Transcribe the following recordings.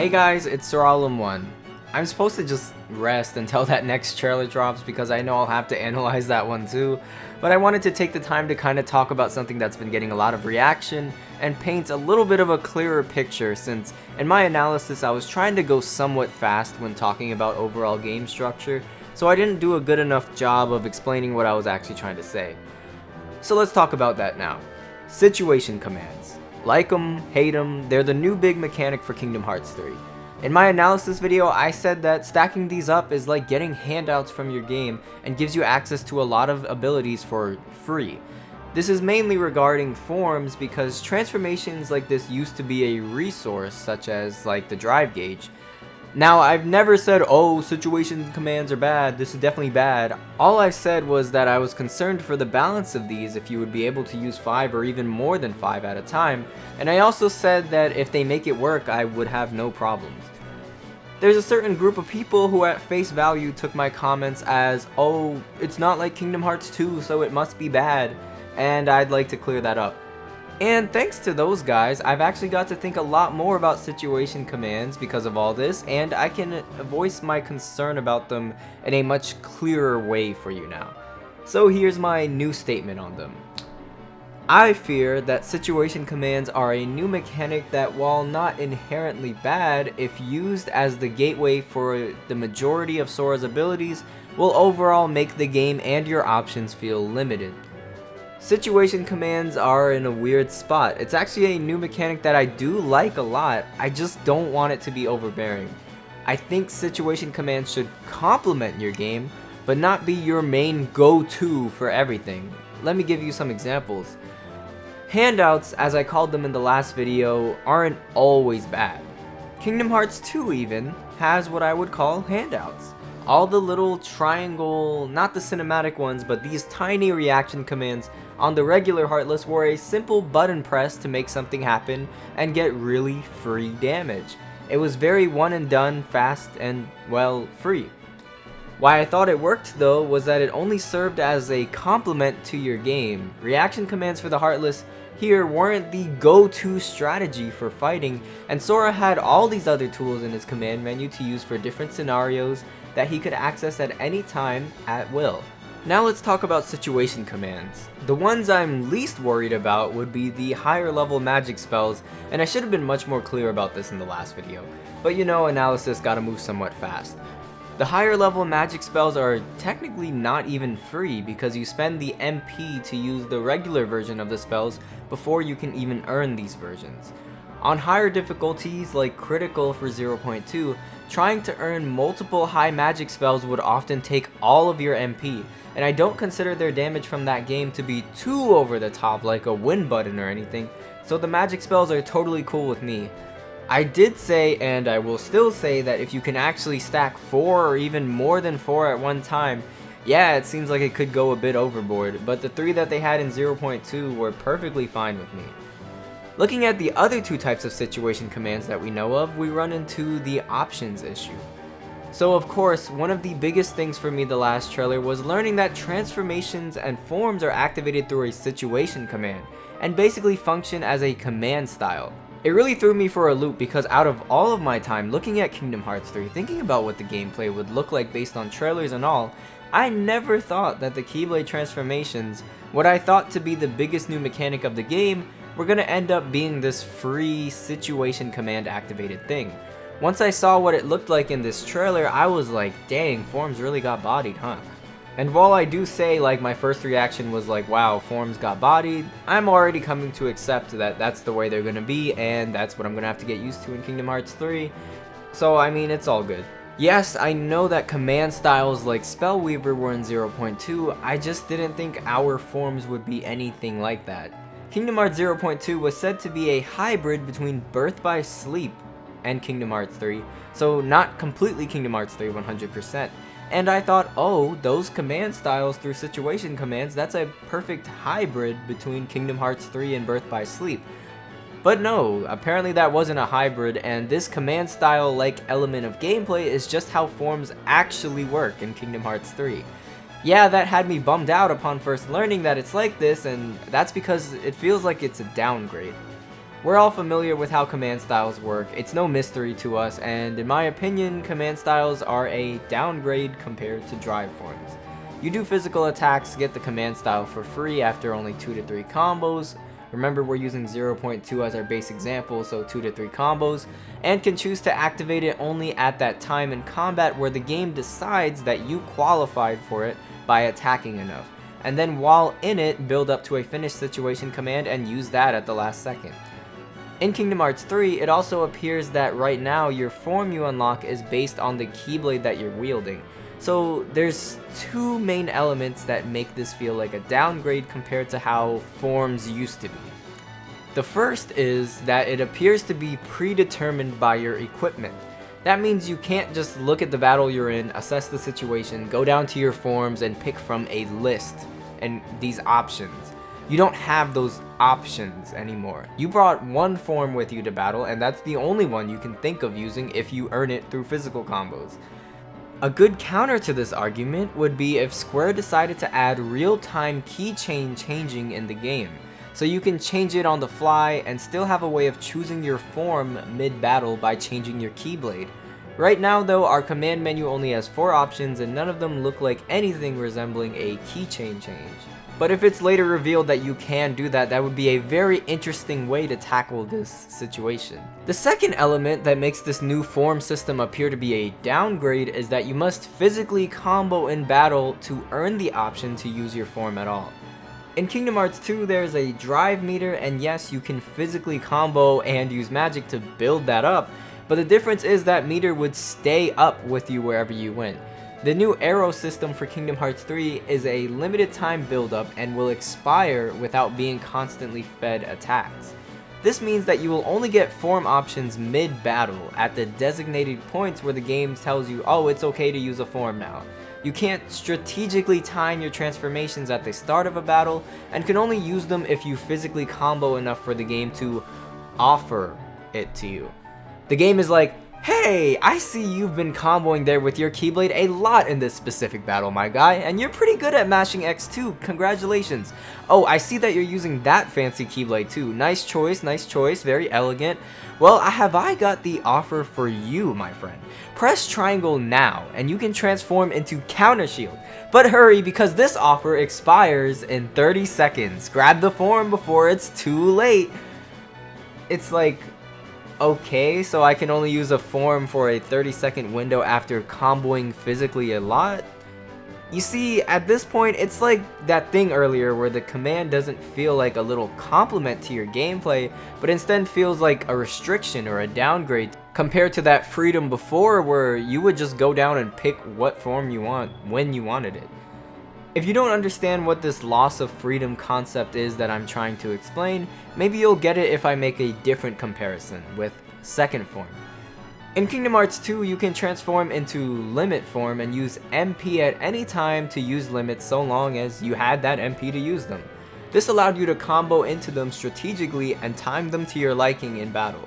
Hey guys, it's Sirolum1. I'm supposed to just rest until that next trailer drops because I know I'll have to analyze that one too, but I wanted to take the time to kind of talk about something that's been getting a lot of reaction and paints a little bit of a clearer picture, since in my analysis I was trying to go somewhat fast when talking about overall game structure, so I didn't do a good enough job of explaining what I was actually trying to say. So let's talk about that now. Situation commands. Like 'em, hate 'em, they're the new big mechanic for Kingdom Hearts 3. In my analysis video, I said that stacking these up is like getting handouts from your game and gives you access to a lot of abilities for free. This is mainly regarding forms because transformations like this used to be a resource, such as like the drive gauge. Now, I've never said, oh, situation commands are bad, this is definitely bad. All I said was that I was concerned for the balance of these if you would be able to use 5 or even more than 5 at a time, and I also said that if they make it work, I would have no problems. There's a certain group of people who at face value took my comments as, oh, it's not like Kingdom Hearts 2, so it must be bad, and I'd like to clear that up. And thanks to those guys, I've actually got to think a lot more about situation commands because of all this, and I can voice my concern about them in a much clearer way for you now. So here's my new statement on them. I fear that situation commands are a new mechanic that, while not inherently bad, if used as the gateway for the majority of Sora's abilities, will overall make the game and your options feel limited. Situation commands are in a weird spot. It's actually a new mechanic that I do like a lot, I just don't want it to be overbearing. I think situation commands should complement your game, but not be your main go-to for everything. Let me give you some examples. Handouts, as I called them in the last video, aren't always bad. Kingdom Hearts 2 even has what I would call handouts. All the little triangle, not the cinematic ones, but these tiny reaction commands on the regular Heartless were a simple button press to make something happen and get really free damage. It was very one and done, fast, and, well, free. Why I thought it worked though was that it only served as a complement to your game. Reaction commands for the Heartless here weren't the go-to strategy for fighting, and Sora had all these other tools in his command menu to use for different scenarios that he could access at any time at will. Now let's talk about situation commands. The ones I'm least worried about would be the higher level magic spells, and I should have been much more clear about this in the last video, but you know, analysis gotta move somewhat fast. The higher level magic spells are technically not even free because you spend the MP to use the regular version of the spells before you can even earn these versions. On higher difficulties like critical for 0.2, trying to earn multiple high magic spells would often take all of your MP, and I don't consider their damage from that game to be too over the top like a win button or anything, so the magic spells are totally cool with me. I did say, and I will still say, that if you can actually stack 4 or even more than 4 at one time, yeah, it seems like it could go a bit overboard, but the 3 that they had in 0.2 were perfectly fine with me. Looking at the other 2 types of situation commands that we know of, we run into the options issue. So of course, one of the biggest things for me the last trailer was learning that transformations and forms are activated through a situation command, and basically function as a command style. It really threw me for a loop because out of all of my time looking at Kingdom Hearts 3, thinking about what the gameplay would look like based on trailers and all, I never thought that the Keyblade transformations, what I thought to be the biggest new mechanic of the game, were gonna end up being this free situation command activated thing. Once I saw what it looked like in this trailer, I was like, dang, forms really got bodied, huh? And while I do say, like, my first reaction was like, wow, forms got bodied, I'm already coming to accept that that's the way they're gonna be, and that's what I'm gonna have to get used to in Kingdom Hearts 3. So, I mean, it's all good. Yes, I know that command styles like Spellweaver were in 0.2, I just didn't think our forms would be anything like that. Kingdom Hearts 0.2 was said to be a hybrid between Birth by Sleep and Kingdom Hearts 3, so not completely Kingdom Hearts 3 100%. And I thought, oh, those command styles through situation commands, that's a perfect hybrid between Kingdom Hearts 3 and Birth by Sleep. But no, apparently that wasn't a hybrid, and this command style-like element of gameplay is just how forms actually work in Kingdom Hearts 3. Yeah, that had me bummed out upon first learning that it's like this, and that's because it feels like it's a downgrade. We're all familiar with how command styles work, it's no mystery to us, and in my opinion, command styles are a downgrade compared to drive forms. You do physical attacks, get the command style for free after only 2 to 3 combos. Remember, we're using 0.2 as our base example, so 2 to 3 combos, and can choose to activate it only at that time in combat where the game decides that you qualified for it by attacking enough, and then while in it, build up to a finish situation command and use that at the last second. In Kingdom Hearts 3, it also appears that right now your form you unlock is based on the Keyblade that you're wielding. So there's two main elements that make this feel like a downgrade compared to how forms used to be. The first is that it appears to be predetermined by your equipment. That means you can't just look at the battle you're in, assess the situation, go down to your forms and pick from a list and these options. You don't have those options anymore. You brought one form with you to battle, and that's the only one you can think of using if you earn it through physical combos. A good counter to this argument would be if Square decided to add real-time keychain changing in the game, so you can change it on the fly and still have a way of choosing your form mid-battle by changing your Keyblade. Right now though, our command menu only has 4 options and none of them look like anything resembling a keychain change. But if it's later revealed that you can do that, that would be a very interesting way to tackle this situation. The second element that makes this new form system appear to be a downgrade is that you must physically combo in battle to earn the option to use your form at all. In Kingdom Hearts 2, there's a drive meter, and yes, you can physically combo and use magic to build that up, but the difference is that meter would stay up with you wherever you went. The new arrow system for Kingdom Hearts 3 is a limited time build-up and will expire without being constantly fed attacks. This means that you will only get form options mid-battle at the designated points where the game tells you, oh, it's okay to use a form now. You can't strategically time your transformations at the start of a battle and can only use them if you physically combo enough for the game to offer it to you. The game is like, hey, I see you've been comboing there with your Keyblade a lot in this specific battle, my guy, and you're pretty good at mashing X too, congratulations. Oh, I see that you're using that fancy Keyblade too, nice choice, very elegant. Well, I got the offer for you, my friend. Press triangle now, and you can transform into Counter Shield. But hurry, because this offer expires in 30 seconds. Grab the form before it's too late. It's like, okay, so I can only use a form for a 30-second window after comboing physically a lot? You see, at this point, it's like that thing earlier where the command doesn't feel like a little compliment to your gameplay, but instead feels like a restriction or a downgrade compared to that freedom before where you would just go down and pick what form you want when you wanted it. If you don't understand what this loss of freedom concept is that I'm trying to explain, maybe you'll get it if I make a different comparison with second form. In Kingdom Hearts 2, you can transform into limit form and use MP at any time to use limits so long as you had that MP to use them. This allowed you to combo into them strategically and time them to your liking in battle.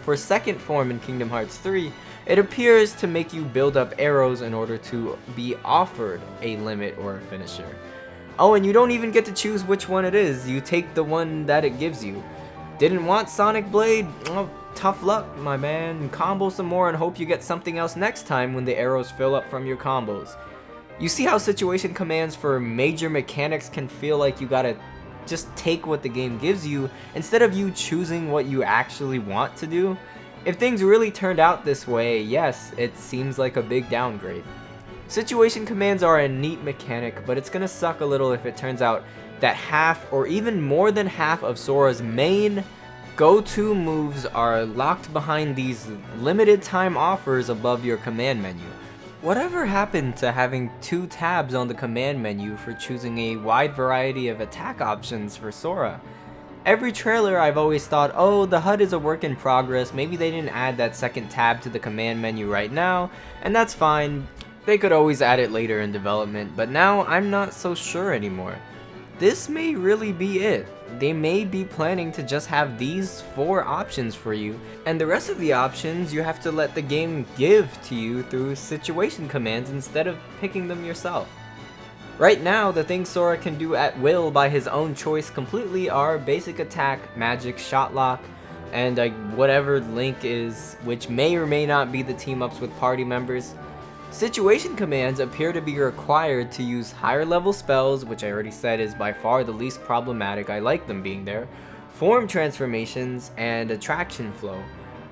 For second form in Kingdom Hearts 3, it appears to make you build up arrows in order to be offered a limit or a finisher. Oh, and you don't even get to choose which one it is, you take the one that it gives you. Didn't want Sonic Blade? Oh, tough luck, my man. Combo some more and hope you get something else next time when the arrows fill up from your combos. You see how situation commands for major mechanics can feel like you gotta just take what the game gives you instead of you choosing what you actually want to do? If things really turned out this way, yes, it seems like a big downgrade. Situation commands are a neat mechanic, but it's gonna suck a little if it turns out that half or even more than half of Sora's main go-to moves are locked behind these limited time offers above your command menu. Whatever happened to having 2 tabs on the command menu for choosing a wide variety of attack options for Sora? Every trailer I've always thought, oh, the HUD is a work in progress, maybe they didn't add that second tab to the command menu right now, and that's fine. They could always add it later in development, but now I'm not so sure anymore. This may really be it. They may be planning to just have these 4 options for you, and the rest of the options you have to let the game give to you through situation commands instead of picking them yourself. Right now, the things Sora can do at will by his own choice completely are basic attack, magic, shot lock, and whatever Link is, which may or may not be the team-ups with party members. Situation commands appear to be required to use higher level spells, which I already said is by far the least problematic, I like them being there, form transformations, and attraction flow.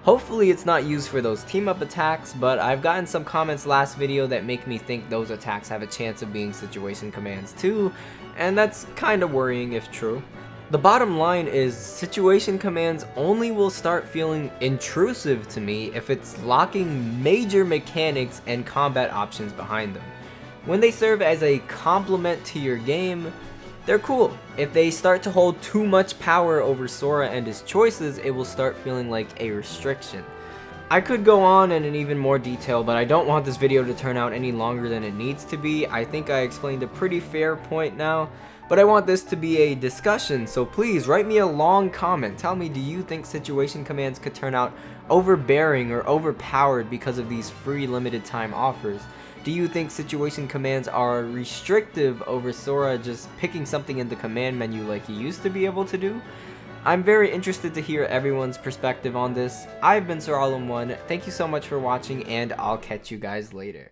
Hopefully it's not used for those team-up attacks, but I've gotten some comments last video that make me think those attacks have a chance of being situation commands too, and that's kinda worrying if true. The bottom line is situation commands only will start feeling intrusive to me if it's locking major mechanics and combat options behind them. When they serve as a complement to your game, they're cool. If they start to hold too much power over Sora and his choices, it will start feeling like a restriction. I could go on in even more detail, but I don't want this video to turn out any longer than it needs to be. I think I explained a pretty fair point now, but I want this to be a discussion, so please write me a long comment. Tell me, do you think situation commands could turn out overbearing or overpowered because of these free limited time offers? Do you think situation commands are restrictive over Sora just picking something in the command menu like he used to be able to do? I'm very interested to hear everyone's perspective on this. I've been Sir All-in-One, thank you so much for watching, and I'll catch you guys later.